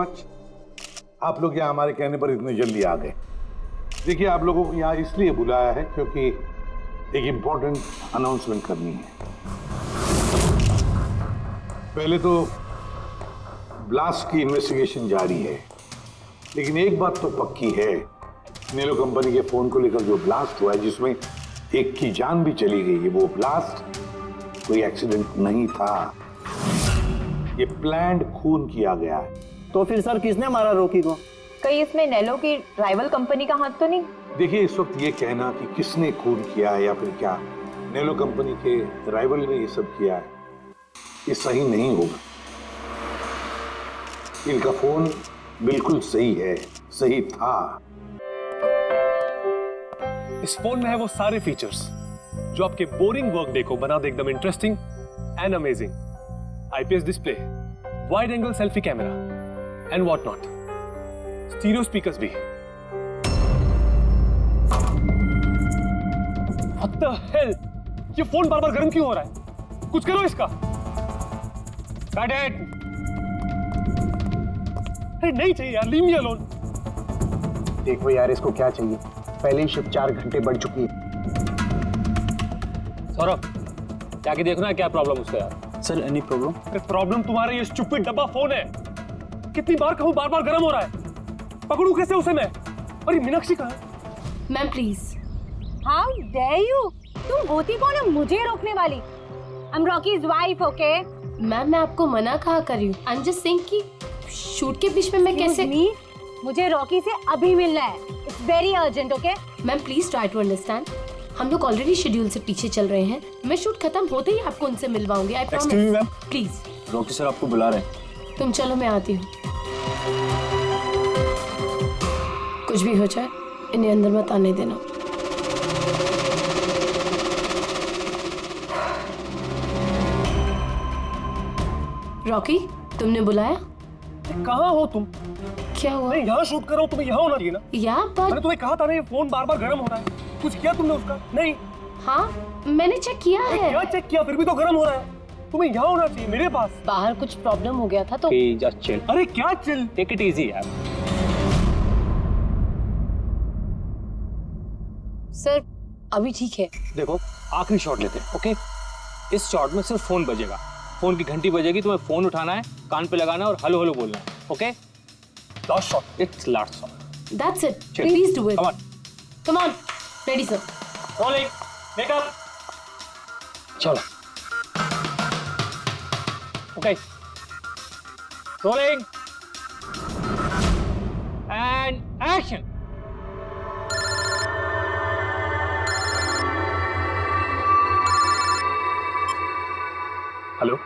आप लोग यहाँ हमारे कहने पर इतने जल्दी आ गए। देखिए, आप लोगों को यहाँ इसलिए बुलाया है क्योंकि एक इम्पोर्टेंट अनाउंसमेंट करनी है। पहले तो ब्लास्ट की इन्वेस्टिगेशन जारी है, लेकिन एक बात तो पक्की है, नेलो कंपनी के फोन को लेकर जो ब्लास्ट हुआ है जिसमें एक की जान भी चली गई है, वो ब्लास्ट कोई एक्सीडेंट नहीं था, ये प्लान्ड खून किया गया है। तो फिर सर किसने मारा रॉकी को? कहीं इसमें नेलो की राइवल कंपनी का हाथ तो नहीं? देखिए, इस वक्त ये कहना कि किसने खून किया है या फिर क्या नेलो कंपनी के राइवल ने ये सब किया है, ये सही नहीं होगा। इनका फोन बिल्कुल सही है, सही था। इस फोन में है वो सारे फीचर्स जो आपके बोरिंग वर्क डे को बना दे एकदम interesting and amazing. IPS display, wide angle selfie camera and what not, stereo speakers भी। What the hell? ये फोन बार बार गर्म क्यों हो रहा है? कुछ करो इसका। Cut it! अरे नहीं चाहिए यार, leave me alone। देखो यार, इसको क्या चाहिए? पहले ही शिफ्ट 4 घंटे बढ़ चुकी है। सौरभ, जाके देखना है क्या प्रॉब्लम उसका यार। Sir, any problem? प्रॉब्लम तुम्हारा ये स्टूपिड डब्बा फोन है। कितनी बार कहूं, बार बार गर्म हो रहा है। पकड़ू कैसे उसे मैं? और ये मीनाक्षी कहाँ है? Ma'am please. How dare you? तुम होती कौन है मुझे रोकने वाली? I am Rocky's wife, okay? Ma'am मैं आपको मना कहा कर रही हूँ। आई एम जस्ट सेइंग कि शूट के बीच में मैं कैसे। मुझे रॉकी से अभी मिलना है, it's very urgent, okay? Ma'am please try to understand, हम लोग ऑलरेडी शेड्यूल से पीछे चल रहे हैं। मैं शूट खत्म होते ही आपको उनसे मिलवाऊंगी, I promise. Please. Rocky sir आपको बुला रहे हैं। तुम चलो, मैं आती हूँ। कुछ भी हो जाए इन्हें अंदर मत आने देना। रॉकी, तुमने बुलाया? कहाँ हो तुम? क्या हुआ? मैं यहाँ शूट कर रहा हूँ, तुम्हें यहाँ होना चाहिए ना। यहाँ पर मैंने तुम्हें कहा था ना, ये फोन बार बार गर्म हो रहा है। कुछ किया तुमने उसका? नहीं। हाँ मैंने चेक किया है। क्या चेक किया? फिर भी तो गर्म हो रहा है। तुम्हें यहाँ होना चाहिए, मेरे पास। बाहर कुछ प्रॉब्लम हो गया था तो जस्ट चिल। अरे क्या चिल? टेक इट इजी यार। सर अभी ठीक है। देखो, आखिरी शॉट लेते हैं, ओके? इस शॉट में सिर्फ फोन बजेगा, फोन की घंटी बजेगी, तुम्हें फोन उठाना है, कान पे लगाना है और हेलो हेलो बोलना है, okay? Last shot, it's last shot. That's it, please do it. Come on, come on, ready sir. Rolling, makeup, चलो। Okay, rolling and action. Hello,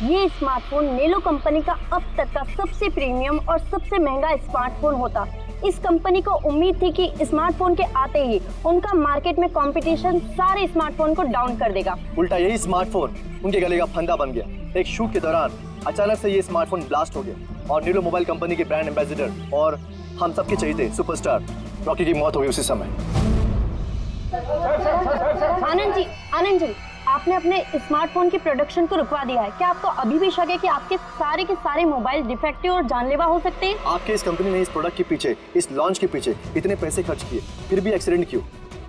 ये स्मार्टफोन नेलो कंपनी का अब तक का सबसे प्रीमियम और सबसे महंगा स्मार्टफोन होता। इस कंपनी को उम्मीद थी कि स्मार्टफोन के आते ही उनका मार्केट में कंपटीशन सारे स्मार्टफोन को डाउन कर देगा। उल्टा यही स्मार्टफोन उनके गले का फंदा बन गया। एक शूट के दौरान अचानक से ये स्मार्टफोन ब्लास्ट हो गया और नेलो मोबाइल कंपनी के ब्रांड एम्बेसडर और हम सबके चहेते सुपरस्टार रॉकी की मौत हो गई उसी समय। आनंद जी, आपने अपने स्मार्टफोन की प्रोडक्शन को रुकवा दिया है। क्या आपको अभी भी शक है कि आपके सारे मोबाइल डिफेक्टिव और जानलेवा हो सकते हैं? आपके इस कंपनी ने इस प्रोडक्ट के पीछे, इस लॉन्च के पीछे इतने पैसे खर्च किए, फिर भी एक्सीडेंट क्यों?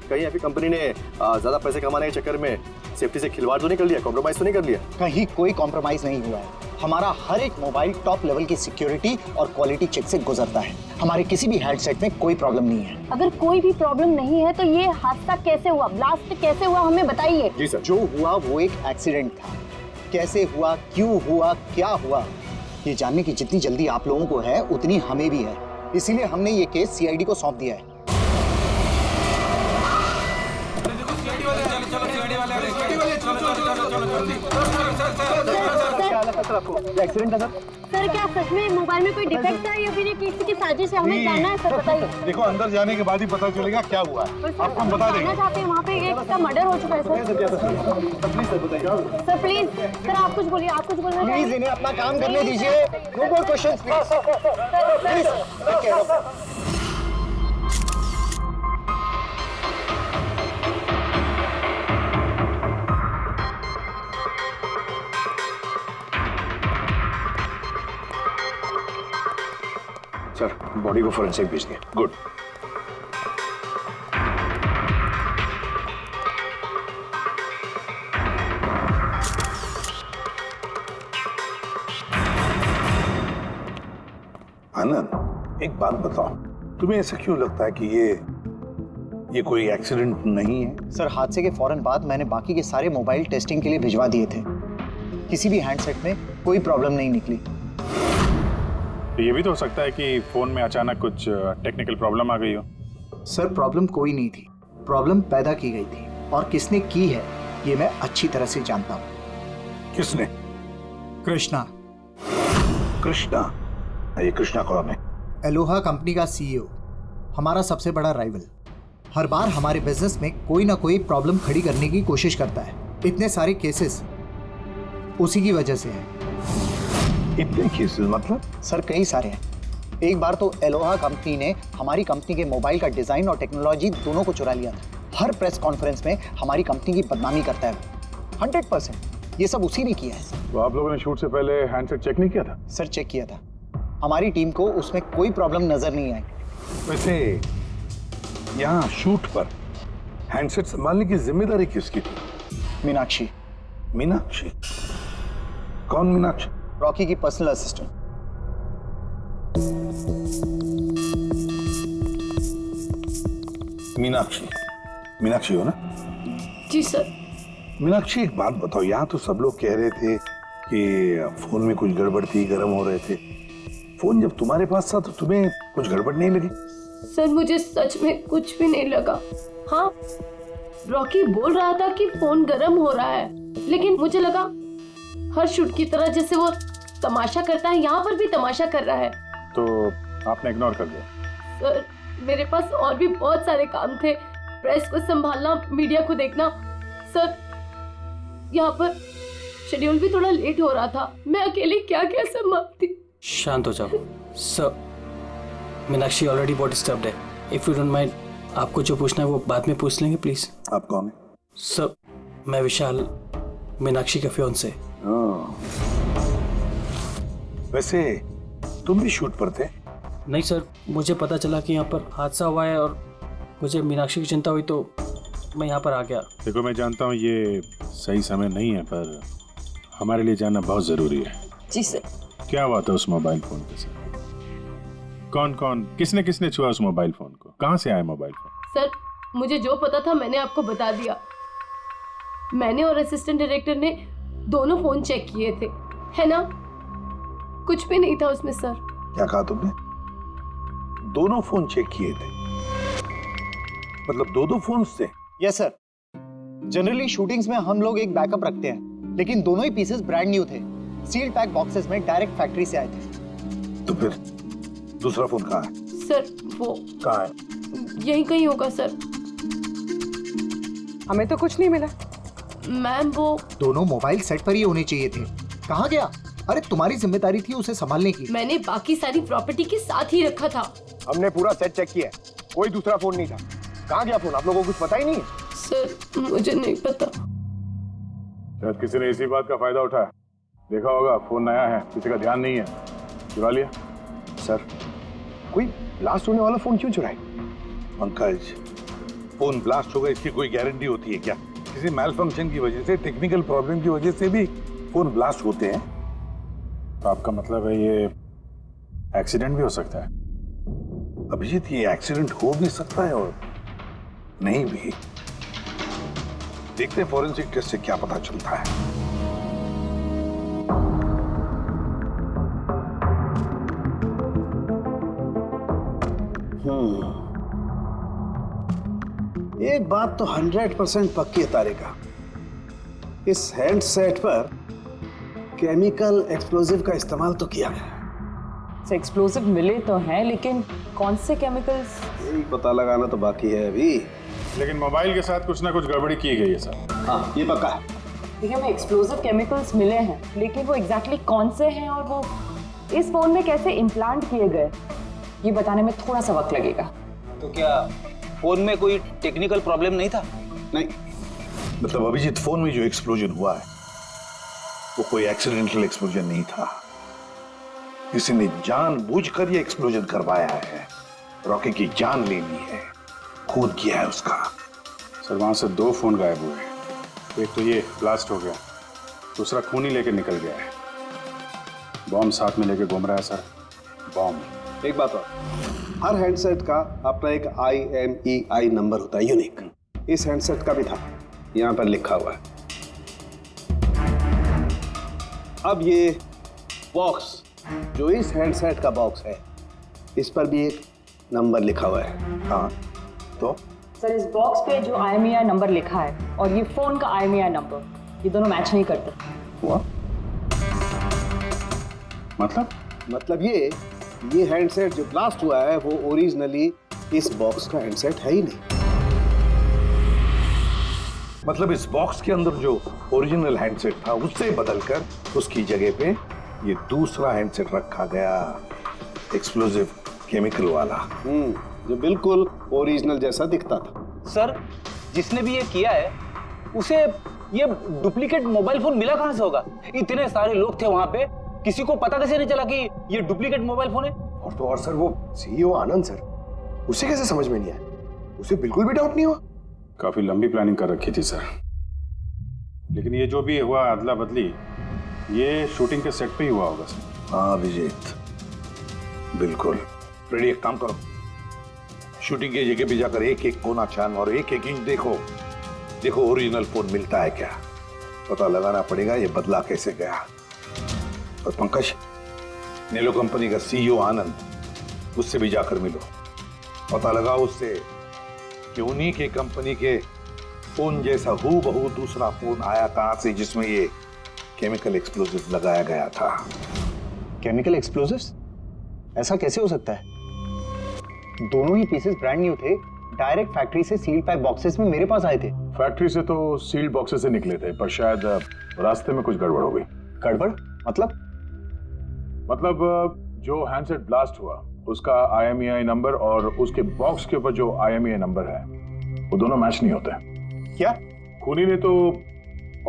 कहीं आपकी कंपनी ने ज्यादा पैसे कमाने के चक्कर में सेफ्टी से खिलवाड़ तो नहीं कर लिया, कॉम्प्रोमाइज तो नहीं कर लिया? कहीं कोई कॉम्प्रोमाइज नहीं हुआ है। हमारा हर एक मोबाइल टॉप लेवल की सिक्योरिटी और क्वालिटी चेक से गुजरता है। हमारे किसी भी हैंडसेट में कोई प्रॉब्लम नहीं है। अगर कोई भी प्रॉब्लम नहीं है तो ये हादसा कैसे हुआ, ब्लास्ट कैसे हुआ, हमें बताइए। जी सर। जो हुआ वो एक एक्सीडेंट था। कैसे हुआ, क्यों हुआ, क्या हुआ, ये जानने की जितनी जल्दी आप लोगों को है उतनी हमें भी है। इसीलिए हमने ये केस सीआईडी को सौंप दिया है। एक्सीडेंट था सर। सर क्या सच में मोबाइल में कोई डिफेक्ट था या फिर ये किसी की साजिश है? हमें जानना है सर, बताइए। देखो अंदर जाने के बाद ही पता चलेगा क्या हुआ है। पर सर, आपको हम बता जानना देंगे। चाहते हैं वहाँ पे एक का मर्डर हो चुका है सर। प्लीज सर बताइए। सर प्लीज, सर आप कुछ बोलिए, आप कुछ बोलना प्लीज चाहिए। इन्हें अपना काम करने दीजिए। No more questions please. Sir body को फोरेंसिक भेज दिया। गुड। आनंद एक बात बताओ, तुम्हें ऐसा क्यों लगता है कि ये कोई एक्सीडेंट नहीं है? सर हादसे के फौरन बाद मैंने बाकी के सारे मोबाइल टेस्टिंग के लिए भिजवा दिए थे। किसी भी हैंडसेट में कोई प्रॉब्लम नहीं निकली। तो ये भी तो हो सकता है कि फोन में अचानक कुछ टेक्निकल प्रॉब्लम आ गई हो। सर प्रॉब्लम कोई नहीं थी, प्रॉब्लम पैदा की गई थी और किसने की है ये मैं अच्छी तरह से जानता हूँ। किसने? कृष्णा। कृष्णा? ये कृष्णा कौन है? एलोहा कंपनी का सीईओ, हमारा सबसे बड़ा राइवल। हर बार हमारे बिजनेस में कोई ना कोई प्रॉब्लम खड़ी करने की कोशिश करता है। इतने सारे केसेस उसी की वजह से है। इतने केसेस मतलब? सर कई सारे हैं। एक बार तो एलोहा कंपनी ने हमारी कंपनी के मोबाइल का डिजाइन और टेक्नोलॉजी दोनों को चुरा लिया था। हर प्रेस कॉन्फ्रेंस में हमारी कंपनी की बदनामी करता है। 100% ये सब उसी ने किया है। तो आप लोगों ने शूट से पहले हैंडसेट चेक नहीं किया था? सर चेक किया था, हमारी टीम को उसमें कोई प्रॉब्लम नजर नहीं आई। वैसे यहाँ शूट पर हैंडसेट संभालने की जिम्मेदारी किसकी थी? मीनाक्षी। मीनाक्षी? कौन मीनाक्षी? रॉकी की पर्सनल असिस्टेंट। मीनाक्षी? मीनाक्षी हो ना? जी सर। मीनाक्षी एक बात बताओ, यहाँ तो सब लोग कह रहे थे कि फोन में कुछ गड़बड़ थी, गर्म हो रहे थे। फोन जब तुम्हारे पास था तो तुम्हें कुछ गड़बड़ नहीं लगी? सर मुझे सच में कुछ भी नहीं लगा। हाँ, रॉकी बोल रहा था कि फोन गर्म हो रहा है, लेकिन मुझे लगा हर शूट की तरह जैसे वो तमाशा करता है, यहाँ पर भी तमाशा कर रहा है। तो आपने इग्नोर कर दिया? सर मेरे पास और भी बहुत सारे काम थे, प्रेस को संभालना, मीडिया को देखना। सर यहाँ पर शेड्यूल भी थोड़ा लेट हो रहा था, मैं अकेले क्या क्या संभालती। शांत हो जाओ सर। मीनाक्षी ऑलरेडी बहुत डिस्टर्ब्ड है। इफ यू डोंट माइंड, आपको जो पूछना है वो बाद में पूछ लेंगे प्लीज। आप कौन है? सर मैं विशाल, मीनाक्षी का फियांसे। वैसे तुम भी शूट पर थे? नहीं सर, मुझे पता चला कि यहाँ पर हादसा हुआ है और मुझे मीनाक्षी की चिंता हुई तो मैं यहाँ पर आ गया। देखो मैं जानता हूँ ये सही समय नहीं है, पर हमारे लिए जानना बहुत जरूरी है। जी सर। क्या हुआ था उस मोबाइल फोन के साथ? कौन कौन, किसने किसने छुआ उस मोबाइल फोन को? कहाँ से आया मोबाइल फोन? सर मुझे जो पता था मैंने आपको बता दिया। मैंने और असिस्टेंट डायरेक्टर ने दोनों फोन चेक किए थे, है ना? कुछ भी नहीं था उसमें सर। क्या कहा तुमने? दोनों फोन चेक किए थे? मतलब दो फोन्स थे? Yes sir. जनरली शूटिंग्स में हम लोग एक बैकअप रखते हैं, लेकिन दोनों ही पीसेस ब्रांड न्यू थे, सील्ड पैक बॉक्सेस में डायरेक्ट फैक्ट्री से आए थे। तो फिर दूसरा फोन कहाँ है? सर वो कहाँ है? यहीं कहीं होगा सर। हमें तो कुछ नहीं मिला। मैम वो दोनों मोबाइल सेट पर ही होने चाहिए थे। कहाँ गया? अरे तुम्हारी जिम्मेदारी थी उसे संभालने की। मैंने बाकी सारी प्रॉपर्टी के साथ ही रखा था। हमने पूरा सेट चेक किया, कोई दूसरा फोन नहीं था। कहाँ गया फोन? आप लोगों को कुछ पता ही नहीं है? सर मुझे नहीं पता। शायद किसी ने इसी बात का फायदा उठाया। देखा होगा फोन नया है, किसी का ध्यान नहीं है, चुरा लिया। सर कोई ब्लास्ट होने वाला फोन क्यों चुराए? पंकज, फोन ब्लास्ट होगा इसकी कोई गारंटी होती है क्या? किसी मैल फंक्शन की वजह से, टेक्निकल प्रॉब्लम की वजह से भी फोन ब्लास्ट होते हैं। तो आपका मतलब है ये एक्सीडेंट भी हो सकता है? अभिजीत, ये एक्सीडेंट हो भी सकता है और नहीं भी। देखते हैं फॉरेंसिक टेस्ट से क्या पता चलता है। एक बात तो 100% पक्की है तारिका, इस हैंडसेट पर केमिकल एक्सप्लोजिव का इस्तेमाल तो किया गया। एक्सप्लोजिव मिले तो हैं, लेकिन कौन से केमिकल्स? यही पता लगाना तो बाकी है अभी। लेकिन मोबाइल के साथ कुछ ना कुछ गड़बड़ी की गई है सर। हाँ, ये पक्का है। देखिए, हमें एक्सप्लोजिव केमिकल्स मिले हैं, लेकिन वो एग्जैक्टली कौन से हैं और वो इस फोन में कैसे इम्प्लांट किए गए, ये बताने में थोड़ा सा वक्त लगेगा। तो क्या फोन में कोई टेक्निकल प्रॉब्लम नहीं था? नहीं, मतलब अभिजीत, फोन में जो एक्सप्लोजन हुआ है वो कोई एक्सीडेंटल एक्सप्लोजन नहीं था। किसी ने जानबूझकर ये एक्सप्लोजन करवाया है। रॉकी की जान लेनी है, खून किया है उसका। सर वहां से 2 फोन गायब हुए हैं। एक तो ये ब्लास्ट हो गया, दूसरा खून ही लेके निकल गया है। बॉम्ब साथ में लेके घूम रहा है सर, बॉम्ब। एक बात और, हर हैंडसेट का अपना एक IMEI नंबर होता है, यूनिक। इस हैंडसेट का भी था, यहाँ पर लिखा हुआ है। अब ये बॉक्स, जो इस हैंडसेट का बॉक्स है, इस पर भी एक नंबर लिखा हुआ है। हाँ, तो सर इस बॉक्स पे जो IMEI नंबर लिखा है और ये फोन का IMEI नंबर, ये दोनों मैच नहीं करते। हुआ मतलब ये हैंडसेट जो ब्लास्ट हुआ है वो ओरिजिनली इस बॉक्स का हैंडसेट है ही नहीं। मतलब इस बॉक्स के अंदर जो ओरिजिनल हैंडसेट था उससे बदलकर उसकी जगह पे ये दूसरा हैंडसेट रखा गया, एक्सप्लोजिव केमिकल वाला। जो बिल्कुल ओरिजिनल जैसा दिखता था। सर जिसने भी ये किया है उसे ये डुप्लीकेट मोबाइल फोन मिला कहां से होगा? इतने सारे लोग थे वहां पे, किसी को पता कैसे नहीं चला कि ये डुप्लीकेट मोबाइल फोन है? और तो और सर, वो CEO आनंद सर, उसे कैसे समझ में नहीं आया? उसे बिल्कुल भी डाउट नहीं हुआ? काफी लंबी प्लानिंग कर रखी थी सर। लेकिन ये जो भी हुआ अदला बदली, ये शूटिंग के सेट पे ही हुआ होगा सर। हाँ अभिजीत, बिल्कुल। रेडी, एक काम करो, शूटिंग की जगह पे जाकर एक एक कोना छान और एक एक इंच देखो ओरिजिनल फोन मिलता है क्या। पता लगाना पड़ेगा ये बदला कैसे गया। और पंकज, नेलो कंपनी का CEO आनंद, उससे भी जाकर मिलो, पता लगाओ उससे कि उन्हीं के कंपनी के फोन जैसा हूबहू दूसरा फोन आया कहां से जिसमें ये केमिकल एक्सप्लोजिव लगाया गया था। Chemical explosives? ऐसा कैसे हो सकता है? दोनों ही पीसेस ब्रांड न्यू थे, डायरेक्ट फैक्ट्री से सील्ड पैक बॉक्सेस में मेरे पास आए थे। फैक्ट्री से तो सील्ड बॉक्सेस से निकले थे, पर शायद रास्ते में कुछ गड़बड़ हो गई। गड़बड़ मतलब जो हैंडसेट ब्लास्ट हुआ उसका IMEI नंबर और उसके बॉक्स के ऊपर जो IMEI नंबर है वो दोनों मैच नहीं होते। क्या? खूनी ने तो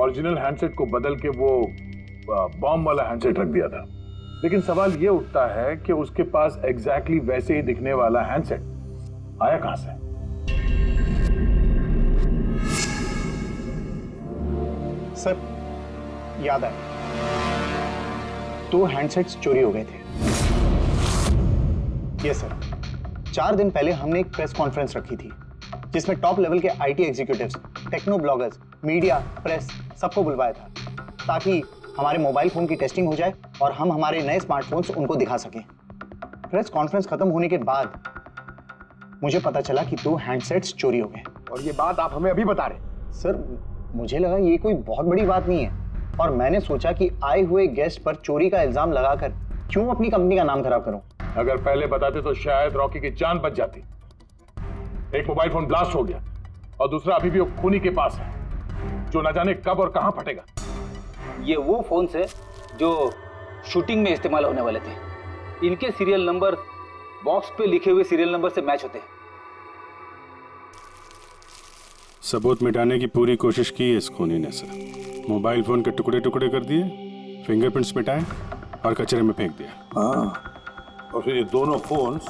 ओरिजिनल हैंडसेट को बदल के वो बॉम्ब वाला हैंडसेट रख दिया था। लेकिन सवाल ये उठता है कि उसके पास एग्जैक्टली वैसे ही दिखने वाला हैंडसेट आया कहां से? सर याद आया, 2 हैंडसेट्स चोरी हो गए थे। यस सर, 4 दिन पहले हमने एक प्रेस कॉन्फ्रेंस रखी थी जिसमें टॉप लेवल के IT executives, techno bloggers, media, press सबको बुलवाया था ताकि हमारे मोबाइल फोन की टेस्टिंग हो जाए और हम हमारे नए स्मार्टफोन्स उनको दिखा सकें। प्रेस कॉन्फ्रेंस खत्म होने के बाद मुझे पता चला कि 2 हैंडसेट्स चोरी हो गए। और ये बात आप हमें अभी बता रहे? सर मुझे लगा ये कोई बहुत बड़ी बात नहीं है और मैंने सोचा कि आए हुए गेस्ट पर चोरी का इल्जाम लगाकर क्यों अपनी कंपनी का नाम खराब करूं। अगर पहले बताते तो शायद रॉकी की जान बच जाती। एक मोबाइल फोन ब्लास्ट हो गया और दूसरा अभी भी वो खूनी के पास है, जो न जाने कब और कहां फटेगा। ये वो फोन है जो शूटिंग में इस्तेमाल होने वाले थे। इनके सीरियल नंबर बॉक्स पे लिखे हुए सीरियल नंबर से मैच होते हैं। सबूत मिटाने की पूरी कोशिश की है इस खूनी ने सर। मोबाइल फोन के टुकड़े टुकड़े कर दिए, फिंगरप्रिंट्स मिटाए और कचरे में फेंक दिया। हाँ, और फिर ये दोनों फोन्स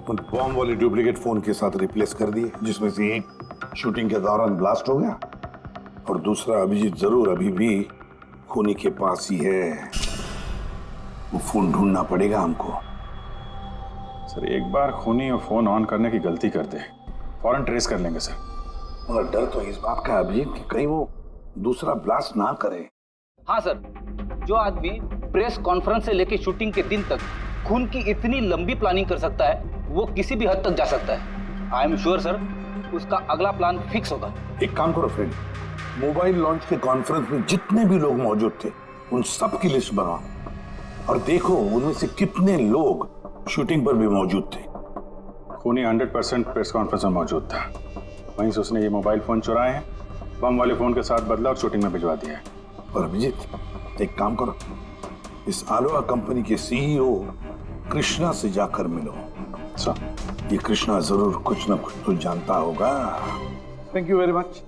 उन बॉम्ब वाले डुप्लीकेट फोन के साथ रिप्लेस कर दिए, जिसमें से एक शूटिंग के दौरान ब्लास्ट हो गया और दूसरा अभिजीत जरूर अभी भी खूनी के पास ही है। वो फोन ढूंढना पड़ेगा हमको। सर एक बार खूनी और फोन ऑन करने की गलती कर दे, फौरन ट्रेस कर लेंगे सर। मगर डर तो इस बात का अभिजीत कि कहीं वो दूसरा ब्लास्ट ना करे। हाँ सर, जो आदमी प्रेस कॉन्फ्रेंस से लेकर शूटिंग के दिन तक खून की इतनी लंबी प्लानिंग कर सकता है वो किसी भी हद तक जा सकता है। आई एम श्योर सर उसका अगला प्लान फिक्स होगा। एक काम करो फ्रेंड, मोबाइल लॉन्च के कॉन्फ्रेंस में जितने भी लोग मौजूद थे उन सब की लिस्ट बनाओ और देखो उनमें से कितने लोग शूटिंग पर भी मौजूद थे। खूनी 100% प्रेस कॉन्फ्रेंस में मौजूद था। वहीं से उसने ये मोबाइल फोन चुराए हैं, बम वाले फोन के साथ बदला और शूटिंग में भिजवा दिया है। और अभिजीत एक काम करो, इस आलोआ कंपनी के सीईओ कृष्णा से जाकर मिलो। ये कृष्णा जरूर कुछ ना कुछ तो जानता होगा। Thank you very much.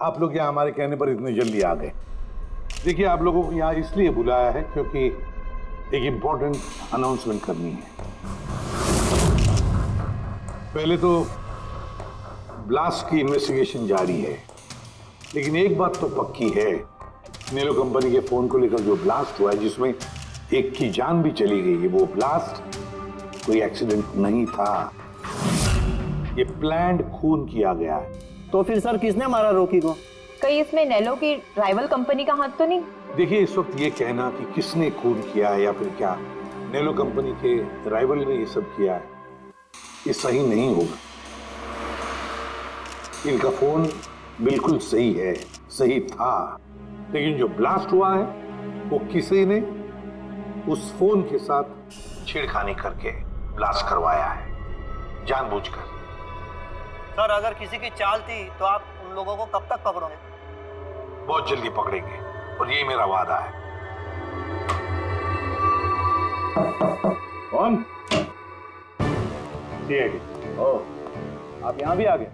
आप लोग यहाँ हमारे कहने पर इतने जल्दी आ गए। देखिए, आप लोगों को यहाँ इसलिए बुलाया है क्योंकि एक इंपॉर्टेंट अनाउंसमेंट करनी है। पहले तो ब्लास्ट की इन्वेस्टिगेशन जारी है, लेकिन एक बात तो पक्की है, नेलो कंपनी के फोन को लेकर जो ब्लास्ट हुआ है जिसमें एक की जान भी चली गई है, वो ब्लास्ट कोई एक्सीडेंट नहीं था। ये प्लान्ड खून किया गया है। तो फिर सर किसने मारा रॉकी को? कहीं इसमें नेलो की राइवल कंपनी का हाथ तो नहीं? देखिए, इस वक्त ये कहना कि किसने खून किया है या फिर क्या नेलो कंपनी के राइवल ने ये सब किया है, ये सही नहीं होगा। इनका फोन बिल्कुल सही है, सही था, लेकिन जो ब्लास्ट हुआ है वो किसी ने उस फोन के साथ छेड़खानी करके ब्लास्ट करवाया है, जानबूझकर। सर, अगर किसी की चाल थी तो आप उन लोगों को कब तक पकड़ोगे? बहुत जल्दी पकड़ेंगे और ये मेरा वादा है। कौन? सीआईडी। ओह, आप यहाँ भी आ गए।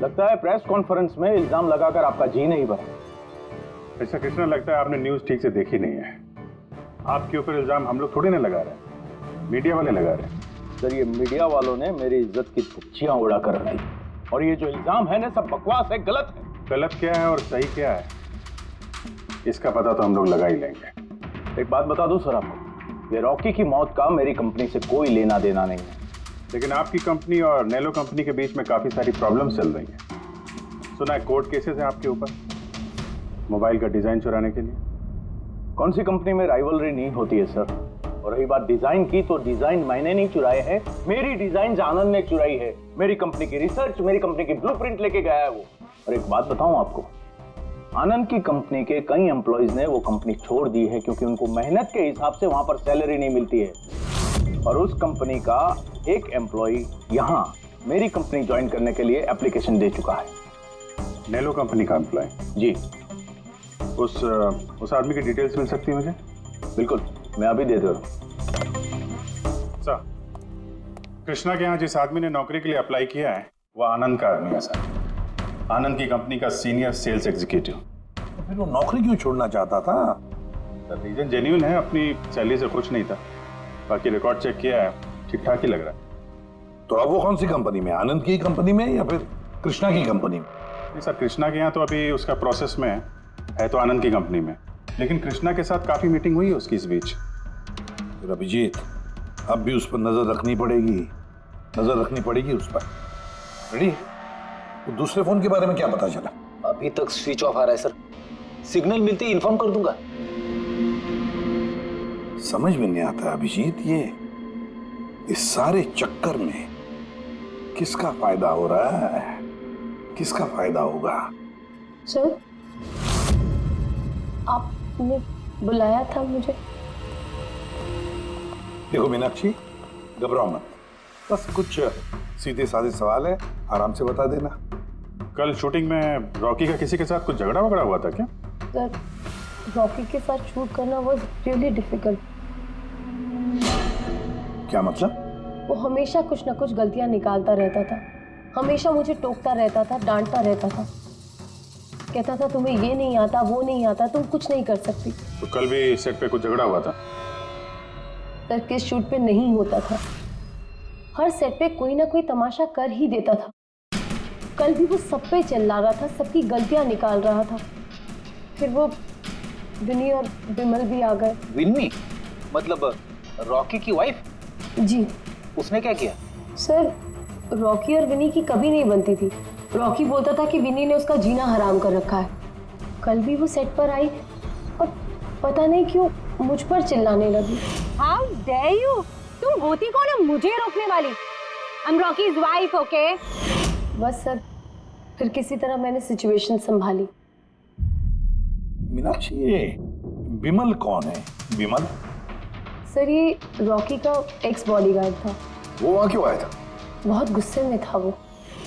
लगता है प्रेस कॉन्फ्रेंस में इल्जाम लगाकर आपका जी नहीं भरा। ऐसा कृष्णा लगता है आपने न्यूज ठीक से देखी नहीं है। आपके ऊपर इल्जाम हम लोग थोड़ी ना लगा रहे हैं, मीडिया वाले लगा रहे हैं। सर, ये मीडिया वालों ने मेरी इज्जत की धज्जियां उड़ा कर रख दी और ये जो इल्जाम है ना, सब बकवास है, गलत है। गलत क्या है और सही क्या है, इसका पता तो हम लोग लगा ही लेंगे। एक बात बता दूं सर आपको, ये रॉकी की मौत का मेरी कंपनी से कोई लेना देना नहीं है। लेकिन आपकी कंपनी और नेलो कंपनी के बीच में काफी सारी प्रॉब्लम्स चल रही हैं। सुना है कोर्ट केसेस है आपके ऊपर मोबाइल का डिजाइन चुराने के लिए। कौन सी कंपनी में राइवलरी नहीं होती है सर? और रही बात डिजाइन की, तो डिजाइन मैंने नहीं चुराए हैं, मेरी डिजाइन आनंद ने चुराई है। मेरी कंपनी की रिसर्च, मेरी कंपनी की ब्लूप्रिंट लेके गया है वो। और एक बात बताऊं आपको, आनंद की कंपनी के कई एम्प्लॉइज ने वो कंपनी छोड़ दी है क्योंकि उनको मेहनत के हिसाब से वहां पर सैलरी नहीं मिलती है। और उस कंपनी का एक एम्प्लॉय यहाँ मेरी कंपनी ज्वाइन करने के लिए एप्लीकेशन दे चुका है। नेलो कंपनी का एम्प्लॉय? जी। उस आदमी की डिटेल्स मिल सकती है मुझे? बिल्कुल, मैं अभी दे दे रहा हूं। सर, कृष्णा के यहाँ जिस आदमी ने नौकरी के लिए अप्लाई किया है वो आनंद का आदमी है सर। आनंद की कंपनी का सीनियर सेल्स एग्जीक्यूटिव। तो फिर वो नौकरी क्यों छोड़ना चाहता था? सर, रीजन जेन्युइन है, अपनी सैलरी से खुश नहीं था। बाकी रिकॉर्ड चेक किया है, ठीक ठाक ही लग रहा है। तो अब वो कौन सी कंपनी में, आनंद की कंपनी में या फिर कृष्णा की कंपनी में? नहीं सर, कृष्णा के यहाँ तो अभी उसका प्रोसेस में है तो आनंद की कंपनी में, लेकिन कृष्णा के साथ काफी मीटिंग हुई है उसकी इस बीच। फिर अभिजीत, अब भी उस पर नजर रखनी पड़ेगी उस पर। रेडी? तो दूसरे फोन के बारे में क्या पता चला? अभी तक स्विच ऑफ आ रहा है सर, सिग्नल मिलते ही इन्फॉर्म कर दूंगा। समझ में नहीं आता अभिजीत, ये इस सारे चक्कर में किसका फायदा हो रहा है, किसका फायदा होगा? सर, आपने बुलाया था मुझे? देखो मीनाक्षी, घबराओ मत, बस कुछ सीधे साधे सवाल है, आराम से बता देना। कल शूटिंग में रॉकी का किसी के साथ कुछ झगड़ा वगड़ा हुआ था क्या? सर, रॉकी के साथ शूट करना वाज रियली डिफिकल्ट। क्या मतलब? वो हमेशा कुछ ना कुछ गलतियां निकालता रहता था, हमेशा मुझे टोकता रहता था, डांटता रहता था, कहता था तुम्हें ये नहीं आता, वो नहीं आता, तुम कुछ नहीं कर सकती। तो कल भी सेट पे कुछ झगड़ा हुआ था? सर, किस शूट पे नहीं होता था, हर सेट पे कोई ना कोई तमाशा कर ही देता था। कल भी वो सब पे चिल्ला रहा था, सबकी गलतियां निकाल रहा था। फिर वो विनी और विमल भी आ गए। विन्नी मतलब रॉकी की वाइफ? जी। उसने क्या किया? सर, रॉकी और विनी की कभी नहीं बनती थी। रॉकी बोलता था कि विनी ने उसका जीना हराम कर रखा है। कल भी वो सेट पर आई और पता नहीं क्यों मुझ पर चिल्लाने लगी। How dare you? तुम होती कौन है मुझे रोकने वाली? I'm Rocky's wife, okay? बस सर, फिर किसी तरह मैंने सिचुएशन संभाली। मीनाक्षी, ये विमल कौन है? विमल? सर ये रॉकी का एक्स बॉडीगार्ड था। वो वहाँ क्यों आया था? बहुत गुस्से में था वो।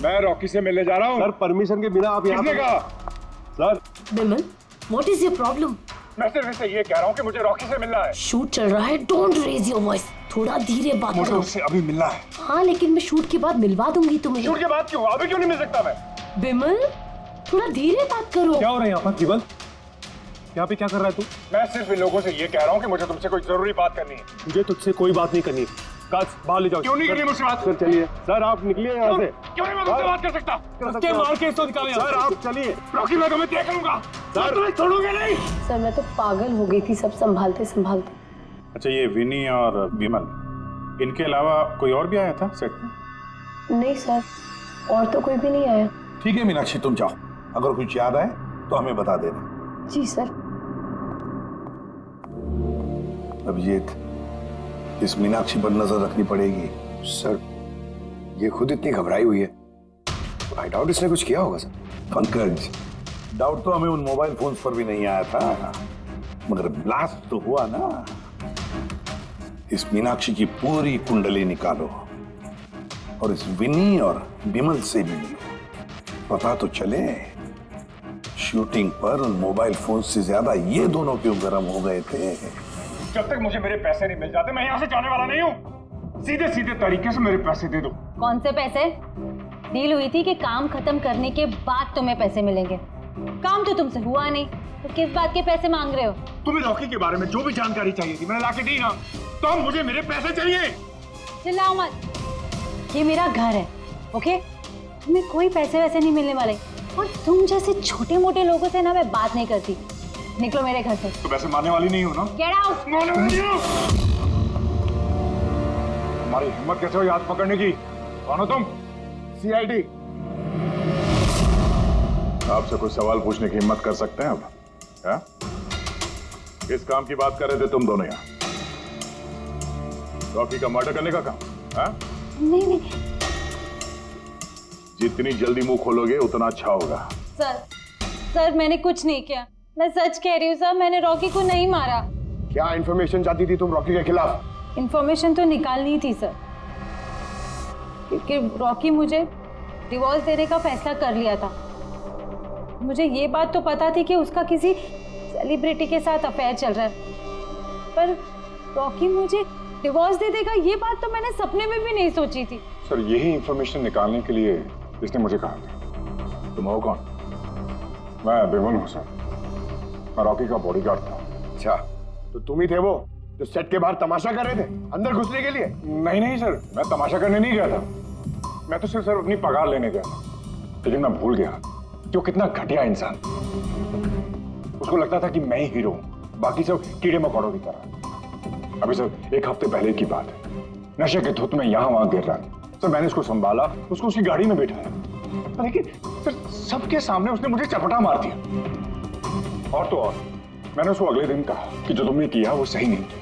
मैं रॉकी से मिलने जा रहा हूँ। सर परमिशन के बिना आप यहाँ किसने कहा? Sir Vimal, what is your problem? मैं सिर्फ इससे ये कह रहा हूँ कि मुझे रॉकी से मिलना है। शूट चल रहा है, डोंट रेज योर वॉइस, थोड़ा धीरे बात मुझे करो। उससे अभी मिलना है। हाँ लेकिन मैं शूट के बाद मिलवा दूंगी तुम्हें। शूट के बाद क्यों? अभी क्यों नहीं मिल सकता मैं? विमल, थोड़ा धीरे बात करो। क्या हो रहा है यहाँ पर विमल? यहाँ पे क्या कर रहा है तू? मैं सिर्फ इन लोगों से ये कह रहा हूँ कि मुझे तुमसे कोई जरूरी बात करनी है। मुझे तुझसे कोई बात नहीं करनी। काज बाहर ले जाओ। क्यों नहीं करनी मुझसे बात? सर चलिए। सर आप निकलिए यहाँ से। क्यों नहीं मैं तुमसे बात कर सकता? धक्के मार के इसको निकालो यहाँ सर से। आप चलिए। रॉकी, मैं तुम्हें देख लूंगा। सर तुम्हें छोड़ूंगा नहीं। सर मैं तो पागल हो गई थी सब संभालते संभालते। अच्छा, ये विनी और विमल, इनके अलावा कोई और भी आया था सेट में? नहीं सर, और तो कोई भी नहीं आया। ठीक है मीनाक्षी, तुम जाओ, अगर कुछ याद आए तो हमें बता देना। जी सर। अभिजीत, इस मीनाक्षी पर नजर रखनी पड़ेगी। सर ये खुद इतनी घबराई हुई है, आई डाउट इसने कुछ किया होगा सर। पंकज, डाउट तो हमें उन मोबाइल फोन्स पर भी नहीं आया था, मगर ब्लास्ट तो हुआ ना। इस मीनाक्षी की पूरी कुंडली निकालो और इस विनी और विमल से मिलो, पता तो चले शूटिंग पर उन मोबाइल फोन से ज्यादा ये दोनों क्यों गर्म हो गए थे। जब तक मुझे मेरे पैसे नहीं मिल जाते मैं यहाँ से जाने वाला नहीं हूँ। सीधे सीधे तरीके से मेरे पैसे दे दो। कौन से पैसे? डील हुई थी कि काम खत्म करने के बाद तुम्हें पैसे मिलेंगे। काम तो तुमसे हुआ नहीं, तो किस बात के पैसे मांग रहे हो? तुम्हें रॉकी के बारे में जो भी जानकारी चाहिए थी मैंने लाके दी ना, तो अब मुझे मेरे पैसे चाहिए। चिल्लाओ मत, ये मेरा घर है, ओके? तुम्हें कोई पैसे वैसे नहीं मिलने वाले, और तुम जैसे छोटे मोटे लोगों से ना मैं बात नहीं करती। निकलो मेरे घर से। तो वैसे मारने वाली नहीं हो ना? Get out. मारने वाली नहीं हो। तुम्हारी हिम्मत कैसे हुई हाथ पकड़ने की? कौन हो तुम? CID? आपसे कोई सवाल पूछने की हिम्मत कर सकते हैं अब? क्या? किस काम की बात कर रहे थे तुम दोनों यहाँ? रॉकी का मर्डर करने का काम? हाँ? नहीं। जितनी जल्दी मुंह खोलोगे उतना अच्छा होगा। सर मैंने कुछ नहीं किया, मैं सच कह रही हूँ सर, मैंने रॉकी को नहीं मारा। क्या इन्फॉर्मेशन चाहती थी तुम रॉकी के खिलाफ? इन्फॉर्मेशन तो निकालनी थी सर, क्योंकि रॉकी मुझे डिवोर्स देने का फैसला कर लिया था। मुझे ये बात तो पता थी कि उसका किसी सेलिब्रिटी के साथ अफेयर चल रहा है, पर रॉकी मुझे डिवोर्स दे देगा ये बात तो मैंने सपने में भी नहीं सोची थी। सर यही इंफॉर्मेशन निकालने के लिए इसने मुझे कहा था। तुम हो कौन? मैं विमल हूँ सर, मैं रॉकी का बॉडीगार्ड था। अच्छा, तो तुम ही थे वो जो सेट के बाहर तमाशा कर रहे थे अंदर घुसने के लिए? नहीं सर, मैं तमाशा करने नहीं गया था। मैं तो सिर्फ अपनी पगार लेने गया था, लेकिन मैं भूल गया कि वो कितना घटिया इंसान। उसको लगता था कि मैं ही हीरो हूँ, बाकी सब कीड़े मकोड़ों की तरह। अभी सर 1 हफ्ते पहले की बात है, नशे के धुत में यहाँ वहां गिर रहा था। तो मैंने उसको संभाला, उसको उसकी गाड़ी में बिठाया, लेकिन फिर सबके सामने उसने मुझे चपटा मार दिया। और तो और मैंने उसको अगले दिन कहा कि जो तुमने किया वो सही नहीं किया,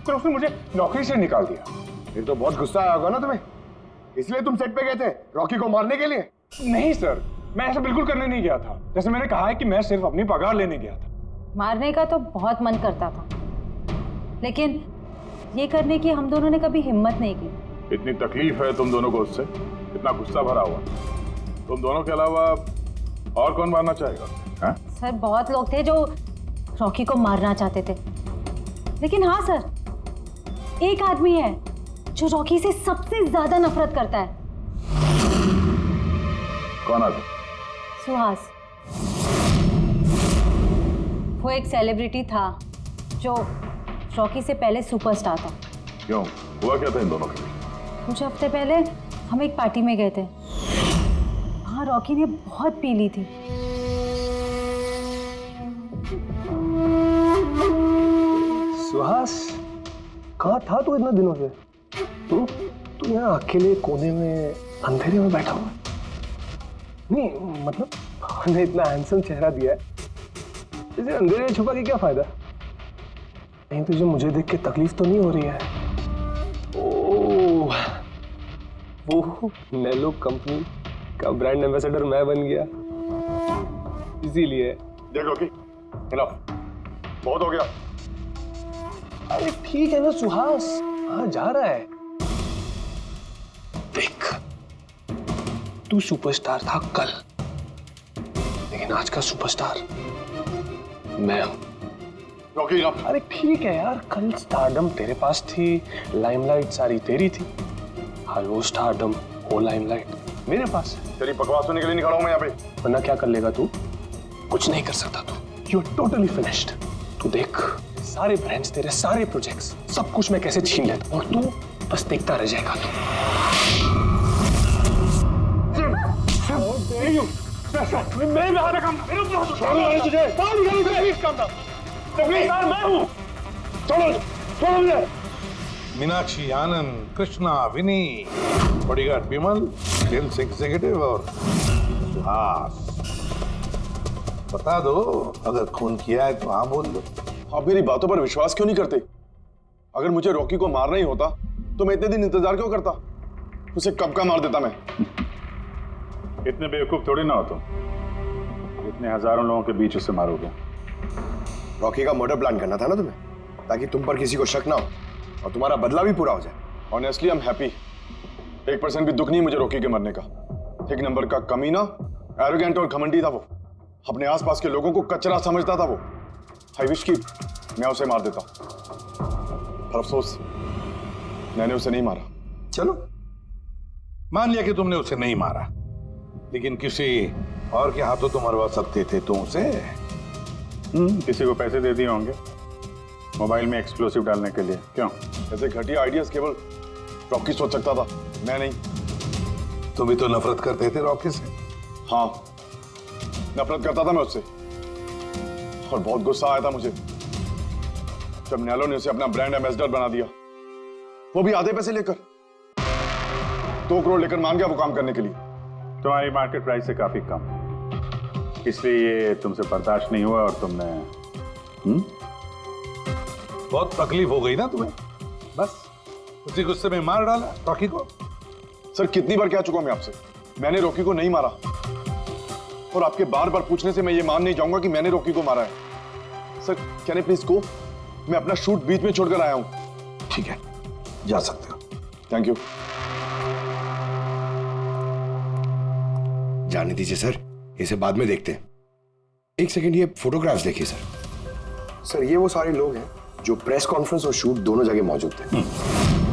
फिर उसने मुझे नौकरी से निकाल दिया। फिर तो बहुत गुस्सा आया होगा ना तुम्हें, इसलिए तुम सेट पे गए थे रॉकी को मारने के लिए? नहीं सर, मैं ऐसा बिल्कुल करने नहीं गया था। जैसे मैंने कहा है कि मैं सिर्फ अपनी पगार लेने गया था। मारने का तो बहुत मन करता था, लेकिन ये करने की हम दोनों ने कभी हिम्मत नहीं की। इतनी तकलीफ है तुम दोनों को उससे, इतना गुस्सा भरा हुआ। तुम दोनों के अलावा और कौन मारना चाहेगा? हाँ? सर बहुत लोग थे जो रॉकी को मारना चाहते थे, लेकिन हाँ सर, एक आदमी है जो रॉकी से सबसे ज्यादा नफरत करता है। कौन आदमी? सुहास। वो एक सेलिब्रिटी था जो रॉकी से पहले सुपरस्टार था। क्यों, हुआ क्या था इन दोनों के बीच? कुछ हफ्ते पहले हम एक पार्टी में गए थे, वहाँ रॉकी ने बहुत पी ली थी। सुहास, कहाँ था तू इतने दिनों से? तू यहाँ अकेले कोने में अंधेरे में बैठा हुआ? नहीं मतलब हमने इतना हैंडसम चेहरा दिया है, इसे अंधेरे में छुपा के क्या फायदा? नहीं तुझे मुझे देख के तकलीफ तो नहीं हो रही है? ओह, वो नेलो कंपनी का ब्रांड एम्बेसडर मैं बन गया, इसीलिए। देख रॉकी, इनफ, बहुत हो गया। अरे ठीक है ना सुहास, हाँ जा रहा है। देख, तू सुपरस्टार था कल, लेकिन आज का सुपरस्टार मैं हूं। Rocky enough. अरे ठीक है यार, कल स्टारडम तेरे पास थी, लाइमलाइट सारी तेरी थी, आज वो स्टारडम, वो लाइमलाइट मेरे पास है। तेरी बकवास सुनने के लिए नहीं खड़ा हूं मैं यहाँ पे। वरना क्या कर लेगा तू? कुछ नहीं कर सकता तू, यू आर टोटली फिनिश्ड। तू देख, सारे ब्रांड्स, तेरे सारे प्रोजेक्ट्स, सब कुछ मैं कैसे छीन लेता, और तू बस देखता रह जाएगा तू। मेरे हाथ काम, मीनाक्षी, आनंद, कृष्णा, विनी, बॉडीगार्ड विमल, सेल्स एग्जीक्यूटिव और सुहास। बता दो, अगर खून किया है तो हाँ बोल दो। आप मेरी बातों पर विश्वास क्यों नहीं करते? अगर मुझे रॉकी को मारना ही होता तो मैं इतने दिन इंतजार क्यों करता? उसे कब का मार देता मैं। इतने बेवकूफ थोड़ी ना हो तुम, इतने हजारों लोगों के बीच उसे मारोगे। रॉकी का मर्डर प्लान करना था ना तुम्हें, ताकि तुम पर किसी को शक ना हो और तुम्हारा बदला भी पूरा हो जाए। Honestly I am happy. 1% भी दुख नहीं मुझे रॉकी के मरने का। एक नंबर का कमीना, एरोगेंट और घमंडी था वो। अपने आसपास के लोगों को कचरा समझता था वो। आई विश कि मैं उसे मार देता, पर अफसोस मैंने उसे नहीं मारा। चलो, मान लिया कि तुमने उसे नहीं मारा, लेकिन किसी और के हाथों तो मरवा सकते थे तुम उसे। किसी को पैसे दे दिए होंगे मोबाइल में एक्सप्लोसिव डालने के लिए। क्यों? ऐसे घटिया आइडियाज केवल रॉकी सोच सकता था, मैं नहीं। तुम भी तो नफरत करते थे रॉकी से। हाँ, नफरत करता था मैं उससे, और बहुत गुस्सा आया था मुझे जब नैलो ने उसे अपना ब्रांड एम्बेसडर बना दिया, वो भी आधे पैसे लेकर। 2 करोड़ लेकर मान गया वो काम करने के लिए। तुम्हारी मार्केट प्राइस से काफी कम, इसलिए ये तुमसे बर्दाश्त नहीं हुआ और तुमने बहुत तकलीफ हो गई ना तुम्हें, बस उसी गुस्से में मार डाला रॉकी को। सर, कितनी बार कह चुका हूं मैं आपसे, मैंने रॉकी को नहीं मारा, और आपके बार बार पूछने से मैं ये मान नहीं जाऊंगा कि मैंने रॉकी को मारा है। Sir, can I please go? मैं अपना शूट बीच में छोड़कर आया हूं। ठीक है, जा सकते हो। Thank you. जाने दीजिए सर, इसे बाद में देखते हैं। एक सेकंड, ये फोटोग्राफ्स देखिए सर। सर, ये वो सारे लोग हैं जो प्रेस कॉन्फ्रेंस और शूट दोनों जगह मौजूद थे।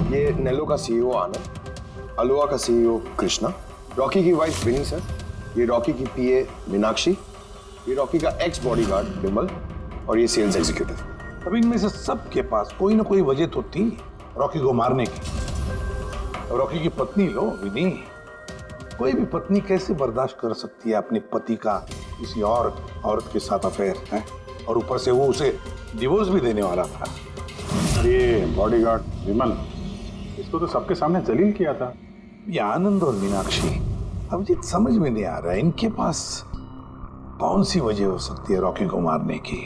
ये नेलो का सीईओ आनंद, अलोआ का सीईओ कृष्णा, रॉकी की वाइफ विनी सर, ये रॉकी की पीए मीनाक्षी, ये रॉकी का एक्स बॉडीगार्ड विमल, और ये सेल्स एग्जीक्यूटिव। अब इनमें से सबके पास कोई ना कोई वजह तो थी रॉकी को मारने की। रॉकी की पत्नी लो, विनी। कोई भी पत्नी कैसे बर्दाश्त कर सकती है अपने पति का किसी और औरत के साथ अफेयर है, और ऊपर से वो उसे डिवोर्स भी देने वाला था। ये बॉडीगार्ड विमल, इसको तो सबके सामने जलील किया था। ये आनंद और मीनाक्षी, अब ये समझ में नहीं आ रहा है इनके पास कौन सी वजह हो सकती है रॉकी को मारने की।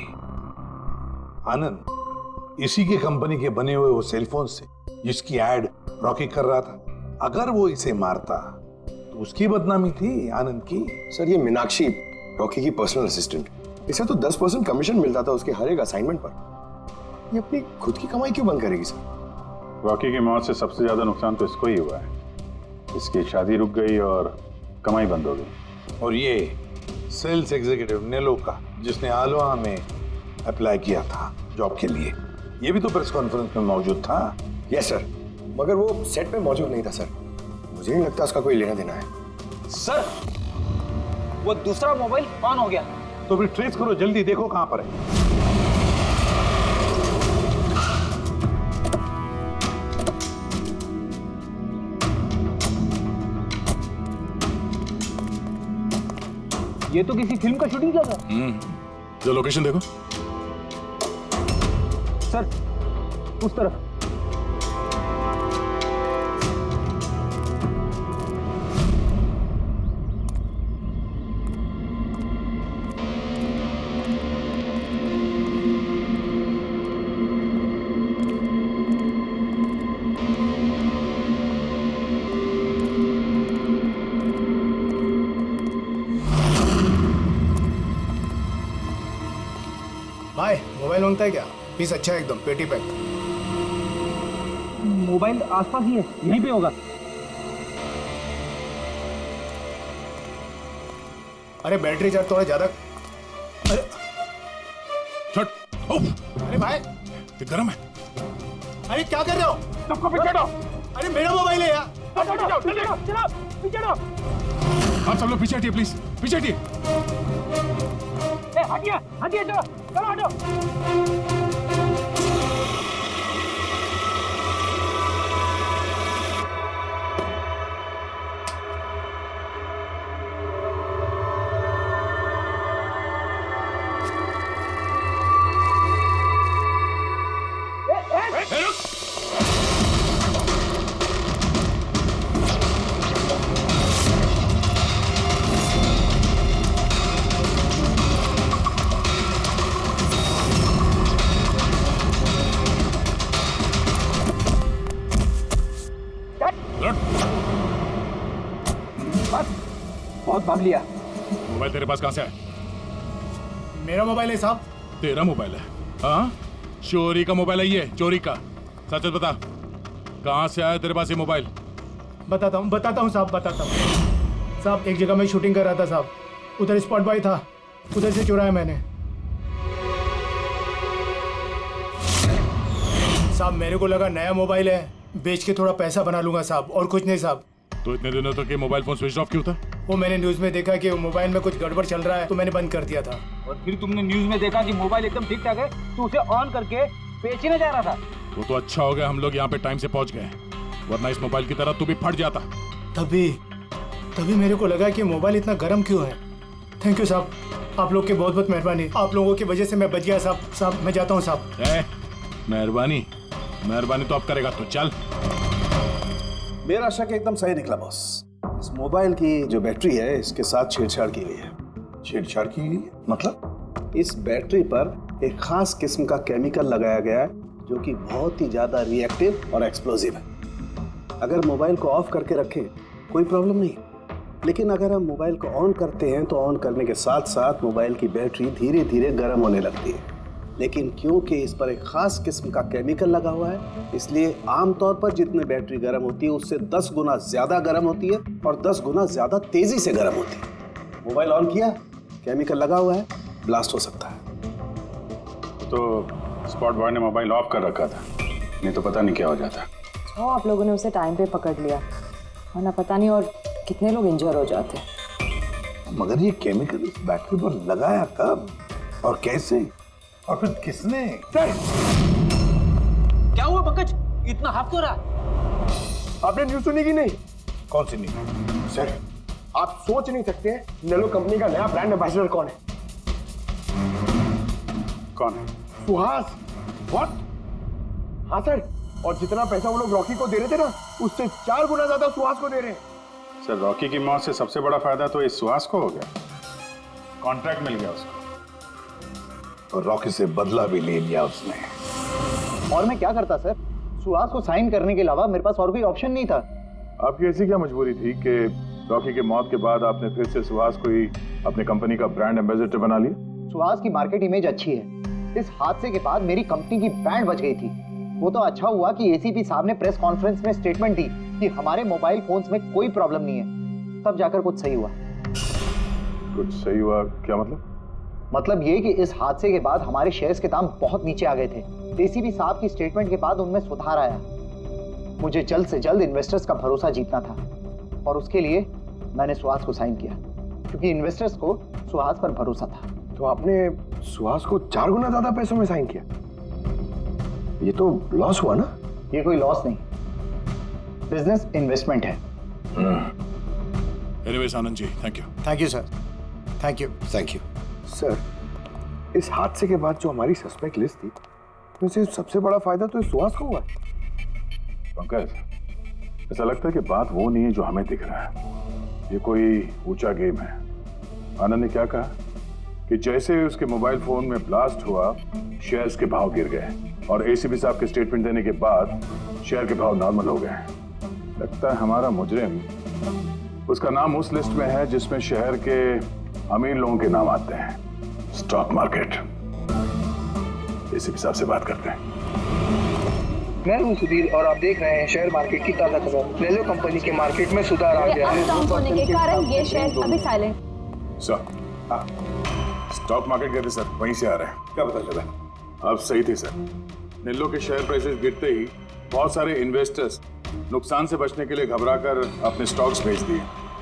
आनंद इसी के कंपनी के बने हुए वो सेलफोन से जिसकी एड रॉकी कर रहा था, अगर वो इसे मारता तो उसकी बदनामी थी आनंद की। सर, ये मीनाक्षी रॉकी की पर्सनल असिस्टेंट, इसे तो 10% कमीशन मिलता था उसके हर एक असाइनमेंट पर। ये अपनी खुद की कमाई क्यों बंद करेगी सर? रॉकी की मौत से सबसे ज्यादा नुकसान तो इसको ही हुआ है। इसकी शादी रुक गई और कमाई बंद हो गई। और ये सेल्स एग्जीक्यूटिव नेलो का, जिसने आलोआ में अप्लाई किया था जॉब के लिए, ये भी तो प्रेस कॉन्फ्रेंस में मौजूद था। यस सर, मगर वो सेट पे मौजूद नहीं था सर। मुझे नहीं लगता उसका कोई लेना देना है। सर, वो दूसरा मोबाइल ऑन हो गया। तो फिर ट्रेस करो, जल्दी देखो कहां पर है। ये तो किसी फिल्म का शूटिंग किया था। जो लोकेशन देखो सर, उस तरफ। भाई मोबाइल मांगता है क्या? पीस अच्छा है एकदम, पेटी पैक। मोबाइल आसपास ही है, यहीं पे होगा। अरे बैटरी चार्ज थोड़ा ज्यादा। अरे अरे भाई ये गर्म है। अरे क्या कर रहे हो? सबको पीछे हटो। अरे मेरा मोबाइल है यार। आप सब लोग पीछे हटिए प्लीज, पीछे हटिए। हटिए हटिए, चलो चलो हटो। बहुत भाग लिया। मोबाइल तेरे पास कहां से है? मेरा मोबाइल है साहब। तेरा मोबाइल है? हाँ, चोरी का मोबाइल है ये, चोरी का। सच बता, कहां से आया तेरे पास ये मोबाइल? बताता हूँ साहब, बताता हूँ साहब। एक जगह मैं शूटिंग कर रहा था साहब, उधर स्पॉट बॉय था, उधर से चुराया मैंने साहब। मेरे को लगा नया मोबाइल है, बेच के थोड़ा पैसा बना लूंगा साहब, और कुछ नहीं साहब। तो इतने दिनों तक ये मोबाइल फोन स्विच ऑफ क्यों था? वो मैंने न्यूज में देखा कि मोबाइल में कुछ गड़बड़ चल रहा है, तो मैंने बंद कर दिया था। और फिर तुमने न्यूज में देखा कि मोबाइल एकदम ठीक ठाक है, तो उसे ऑन करके बेचने जा रहा था। वो तो अच्छा हो गया हम लोग यहाँ पे टाइम से पहुंच गए, वरना इस मोबाइल की तरह तू भी फट जाता। तभी मेरे को लगा कि मोबाइल इतना गर्म क्यों है। थैंक यू साहब, आप लोग की बहुत बहुत मेहरबानी। आप लोगों की वजह से मैं बच गया साहब। मैं जाता हूँ साहब। मेहरबानी तो आप करेगा तो चल। मेरा शक एकदम सही निकला बॉस। इस मोबाइल की जो बैटरी है, इसके साथ छेड़छाड़ की गई है। छेड़छाड़ की गई? मतलब इस बैटरी पर एक खास किस्म का केमिकल लगाया गया है जो कि बहुत ही ज्यादा रिएक्टिव और एक्सप्लोजिव है। अगर मोबाइल को ऑफ करके रखें कोई प्रॉब्लम नहीं, लेकिन अगर हम मोबाइल को ऑन करते हैं तो ऑन करने के साथ साथ मोबाइल की बैटरी धीरे धीरे गर्म होने लगती है। लेकिन क्योंकि इस पर एक खास किस्म का केमिकल लगा हुआ है, इसलिए आमतौर पर जितनी बैटरी गर्म होती है उससे 10 गुना ज्यादा गर्म होती है और 10 गुना ज्यादा तेजी से गर्म होती है। मोबाइल ऑन किया, केमिकल लगा हुआ है, ब्लास्ट हो सकता है। तो स्पॉट बॉय ने मोबाइल ऑफ कर रखा था, नहीं तो पता नहीं क्या हो जाता। आप लोगों ने उसे टाइम पे पकड़ लिया, वरना पता नहीं और कितने लोग इंजर हो जाते। मगर ये केमिकल इस बैटरी पर लगाया कब और कैसे, और फिर किसने? क्या हुआ पंकज, इतना हाफ क्यों रहा? आपने न्यूज़ सुनी कि नहीं? कौन सी नहीं? सर, आप सोच नहीं सकते नेलो कंपनी का नया ब्रांड एम्बेसडर कौन है? कौन है? सुहास। व्हाट? हाँ सर, और जितना पैसा वो लोग रॉकी को दे रहे थे ना, उससे 4 गुना ज्यादा सुहास को दे रहे हैं। सर, रॉकी की मौत से सबसे बड़ा फायदा तो इस सुहास को हो गया, कॉन्ट्रैक्ट मिल गया उसको, और रॉकी से बदला भी ले लिया उसने। और मैं क्या करता सर? सुहास को साइन करने के अलावा मेरे पास और कोई ऑप्शन नहीं था। आपकी ऐसी क्या मजबूरी थी कि रॉकी के मौत के बाद आपने फिर से सुहास को ही अपनी कंपनी का ब्रांड एम्बेसडर बना लिया? सुहास की मार्केट इमेज अच्छी है। इस हादसे के बाद मेरी कंपनी की ब्रांड बच गई थी। वो तो अच्छा हुआ कि एसीपी साहब ने प्रेस कॉन्फ्रेंस में स्टेटमेंट दी कि हमारे मोबाइल फोन्स में कोई प्रॉब्लम नहीं है। तब जाकर कुछ सही हुआ। कुछ सही हुआ क्या मतलब? मतलब ये कि इस हादसे के बाद हमारे शेयर्स के दाम बहुत नीचे आ गए थे। एसीपी साहब की स्टेटमेंट के बाद उनमें सुधार आया। मुझे जल्द से जल्द इन्वेस्टर्स का भरोसा जीतना था, और उसके लिए मैंने सुहास को साइन किया, क्योंकि इन्वेस्टर्स को सुहास पर भरोसा था। तो आपने सुहास को 4 गुना ज्यादा पैसों में साइन किया? ये तो लॉस हुआ ना? ये कोई लॉस नहीं, बिजनेस इन्वेस्टमेंट है। Anyways Anand ji, thank you. Thank you sir, thank you. Thank you sir. इस हादसे के बाद जो हमारी सस्पेक्ट लिस्ट थी, उसमें सबसे बड़ा फायदा तो इस सुहास को हुआ है। पंकज, ऐसा लगता है कि बात वो नहीं है जो हमें दिख रहा है। ये कोई ऊंचा गेम है। आनंद ने क्या कहा कि जैसे उसके मोबाइल फोन में ब्लास्ट हुआ, शेयर्स के भाव गिर गए, और एसीपी साहब के स्टेटमेंट देने के बाद शेयर के भाव नॉर्मल हो गए। लगता है हमारा मुजरिम, उसका नाम उस लिस्ट में है जिसमें शहर के अमीर लोगों के नाम आते हैं, स्टॉक मार्केट। इसी हिसाब से बात करते हैं। मैं हूं सुधीर और आप देख रहे हैं शेयर मार्केट की ताज़ा खबर। नेलो कंपनी के मार्केट में सुधार आ गया है। डाउन होने के कारण ये शेयर अभी साइलेंट। सर, हाँ, स्टॉक मार्केट गए थे सर, वहीं से आ रहे हैं। क्या पता चला? आप सही थे सर। नेलो के शेयर प्राइसेस गिरते ही बहुत सारे इन्वेस्टर्स नुकसान से बचने के लिए घबराकर अपने स्टॉक्स बेच दिए।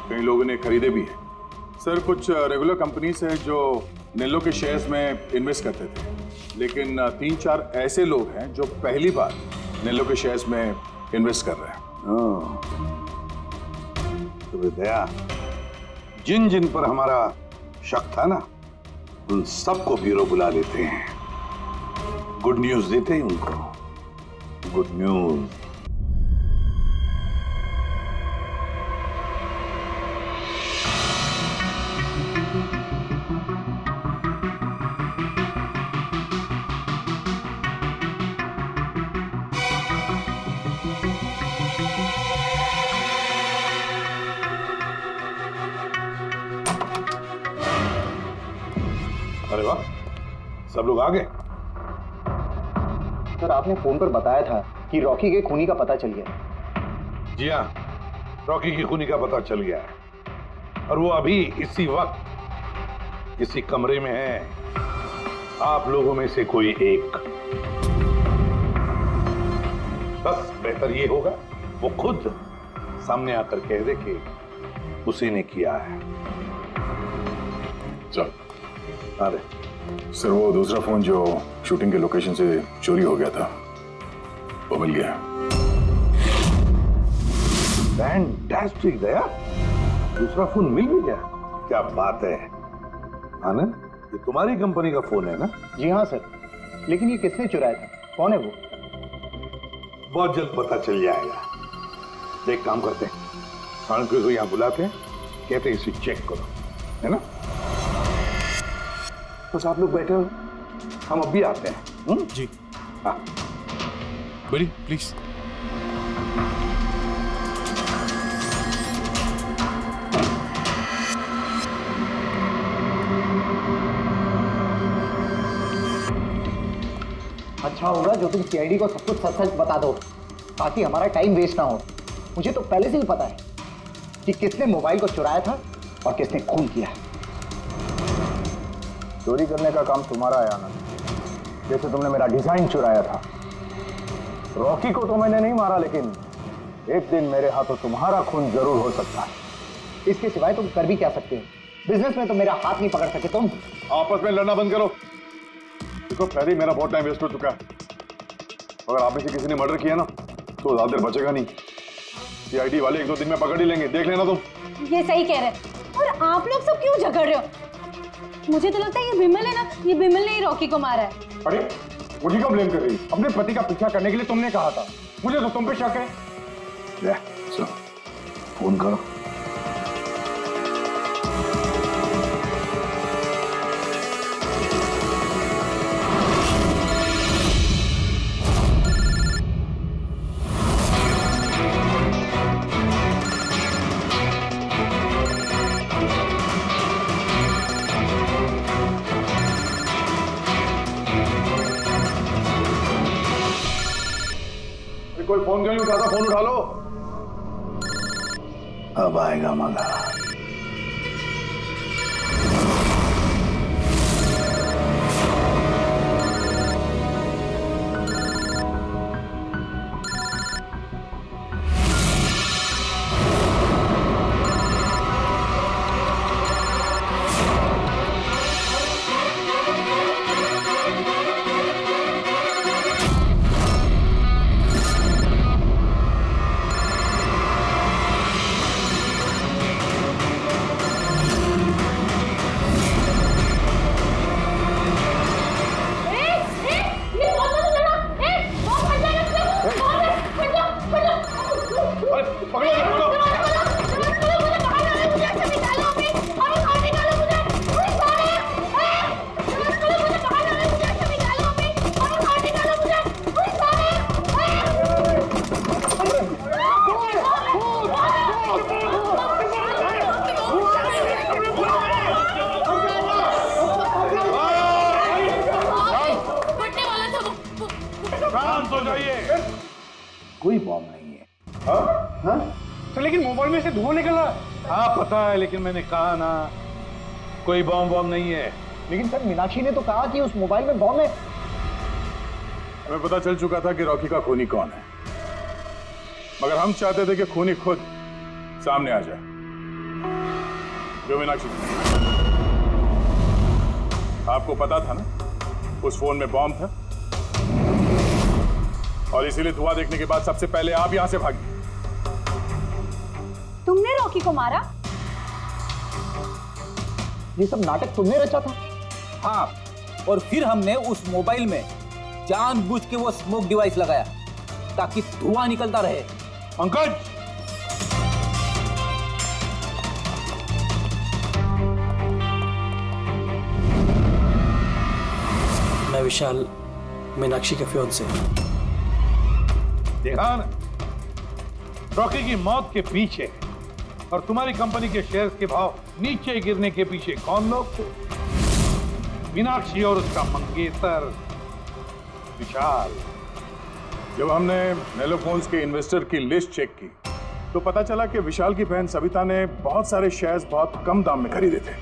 कई लोगों ने खरीदे भी हैं। सर, कुछ रेगुलर कंपनीज है जो नेलो के शेयर्स में इन्वेस्ट करते थे, लेकिन 3-4 ऐसे लोग हैं जो पहली बार नेलो के शेयर्स में इन्वेस्ट कर रहे हैं। तो दया, जिन जिन पर हमारा शक था ना, उन सबको ब्यूरो बुला लेते हैं, गुड न्यूज देते हैं उनको। Good news. अरे वाह, सब लोग आ गए। सर, आपने फोन पर बताया था कि रॉकी के खूनी का पता चल गया। जी हाँ, रॉकी की खूनी का पता चल गया है और वो अभी इसी वक्त इसी कमरे में है। आप लोगों में से कोई एक, बस बेहतर ये होगा वो खुद सामने आकर कह दे कि उसी ने किया है। चल। अरे सर, वो दूसरा फोन जो शूटिंग के लोकेशन से चोरी हो गया था, वो मिल गया। फैंटास्टिक दया, दूसरा फोन मिल भी गया। क्या बात है आनंद, ये तुम्हारी कंपनी का फोन है ना? जी हाँ सर, लेकिन ये किसने चुराया था? कौन है वो? बहुत जल्द पता चल जाएगा। एक काम करते हैं, साणुके को यहाँ बुलाते हैं, कहते हैं इसे चेक करो, है ना? बस आप लोग बैठे हो, हम अभी आते हैं। जी हाँ, बड़ी प्लीज। अच्छा होगा जो तुम सीआईडी को सब कुछ सच सच बता दो, ताकि हमारा टाइम वेस्ट ना हो। मुझे तो पहले से ही पता है कि किसने मोबाइल को चुराया था और किसने खून किया। चोरी करने का काम तुम्हारा है आनंद, जैसे तुमने मेरा डिजाइन चुराया था। रॉकी को तो मैंने नहीं मारा, लेकिन एक दिन मेरे हाथों तुम्हारा खून जरूर हो सकता है। इसके सिवाय तुम कर भी क्या सकते हो? बिजनेस में तो मेरा हाथ नहीं पकड़ सके तुम। आपस में लड़ना बंद करो। देखो, पहले ही मेरा बहुत टाइम वेस्ट हो चुका है। अगर आप में से किसी ने मर्डर किया ना तो ज्यादा देर बचेगा नहीं। सीआईडी वाले 1-2 दिन में पकड़ ही लेंगे, देख लेना तुम। ये सही कह रहे हैं। और आप लोग सब क्यों झगड़ रहे हो? मुझे तो लगता है ये बिमल है ना, ये बिमल ने ही रॉकी को मारा है। अरे मुझे क्यों ब्लेम कर रही? अपने पति का पीछा करने के लिए तुमने कहा था, मुझे तो तुम पे शक है। ले, चलो, फोन करो। कोई फोन क्यों नहीं उठाता? फोन उठा लो। अब आएगा मजा। कोई बॉम्ब नहीं है। हाँ? तो लेकिन मोबाइल में से धुआं निकल रहा है। हाँ पता है, लेकिन मैंने कहा ना कोई बॉम्ब नहीं है। लेकिन सर मीनाक्षी ने तो कहा कि उस मोबाइल में बॉम्ब है। हमें पता चल चुका था कि रॉकी का खूनी कौन है, मगर हम चाहते थे कि खूनी खुद सामने आ जाए। जो मीनाक्षी, आपको पता था ना उस फोन में बॉम्ब था, और इसीलिए धुआं देखने के बाद सबसे पहले आप यहां से भागी। तुमने रॉकी को मारा? ये सब नाटक तुमने रचा था? हाँ, और फिर हमने उस मोबाइल में जानबूझ के वो स्मोक डिवाइस लगाया ताकि धुआं निकलता रहे। पंकज, मैं विशाल, मीनाक्षी के फियांसे। देखा ना, रॉकी की मौत के पीछे और तुम्हारी कंपनी के शेयर्स के भाव नीचे गिरने के पीछे कौन लोग थे? मीनाक्षी और उसका मंगेतर विशाल। जब हमने नेलोफोन्स के इन्वेस्टर की लिस्ट चेक की तो पता चला कि विशाल की बहन सविता ने बहुत सारे शेयर्स बहुत कम दाम में खरीदे थे,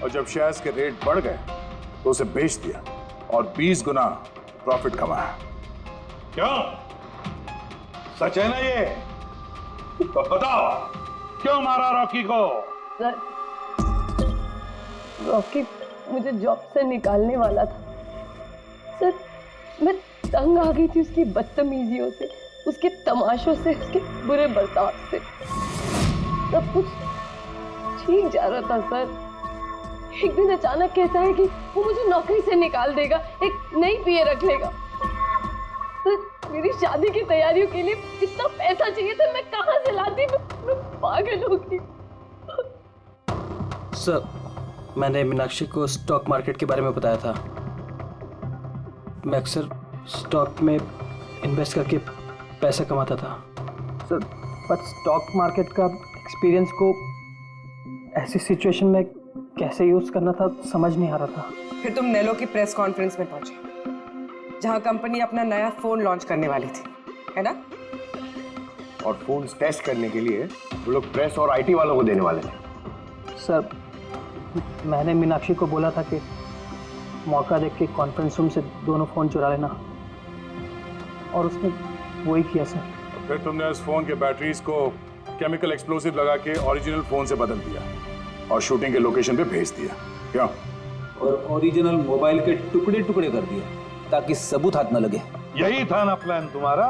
और जब शेयर्स के रेट बढ़ गए तो उसे बेच दिया और 20 गुना प्रॉफिट कमाया। क्यों? सच है ना ये? तो बताओ, क्यों मारा रॉकी को? सर, रॉकी मुझे जॉब से निकालने वाला था। सर, मैं तंग आ गई थी उसकी बदतमीजियों से, उसके तमाशों से, उसके बुरे बर्ताव से। सब कुछ ठीक जा रहा था सर। एक दिन अचानक कहता है कि वो मुझे नौकरी से निकाल देगा, एक नई पीए रख लेगा। सर, मेरी शादी की तैयारियों के लिए इतना पैसा चाहिए था, मैं कहाँ से लाती? मैं पागल हो गई। सर, मैंने मीनाक्षी को स्टॉक मार्केट के बारे में बताया था। मैं अक्सर स्टॉक में इन्वेस्ट करके पैसा कमाता था। सर, पर स्टॉक मार्केट का एक्सपीरियंस को ऐसी सिचुएशन में कैसे यूज़ करना था समझ नहीं आ रहा था। फिर तुम नेलो की प्रेस कॉन्फ्रेंस में पहुंचे जहां कंपनी अपना नया फोन लॉन्च करने वाली थी, है ना? और फोन टेस्ट करने के लिए वो लोग प्रेस और आईटी वालों को देने वाले थे। सर, मैंने मीनाक्षी को बोला था कि मौका देख के कॉन्फ्रेंस रूम से दोनों फ़ोन चुरा लेना, और उसने वही किया सर। फिर तुमने उस फोन के बैटरीज को केमिकल एक्सप्लोसिव लगा के ओरिजिनल फोन से बदल दिया और शूटिंग के लोकेशन पे भेज दिया। क्या? और ओरिजिनल मोबाइल के टुकड़े टुकड़े कर दिए ताकि सबूत हाथ न लगे। यही था ना प्लान तुम्हारा?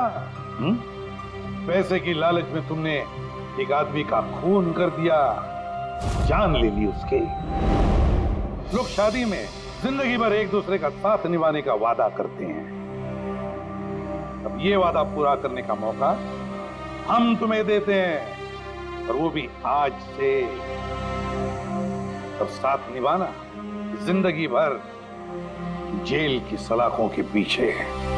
पैसे की लालच में तुमने एक आदमी का खून कर दिया, जान ले ली उसके। लोग शादी में जिंदगी भर एक दूसरे का साथ निभाने का वादा करते हैं। अब ये वादा पूरा करने का मौका हम तुम्हें देते हैं, और वो भी आज से। अब साथ निभाना जिंदगी भर जेल की सलाखों के पीछे है।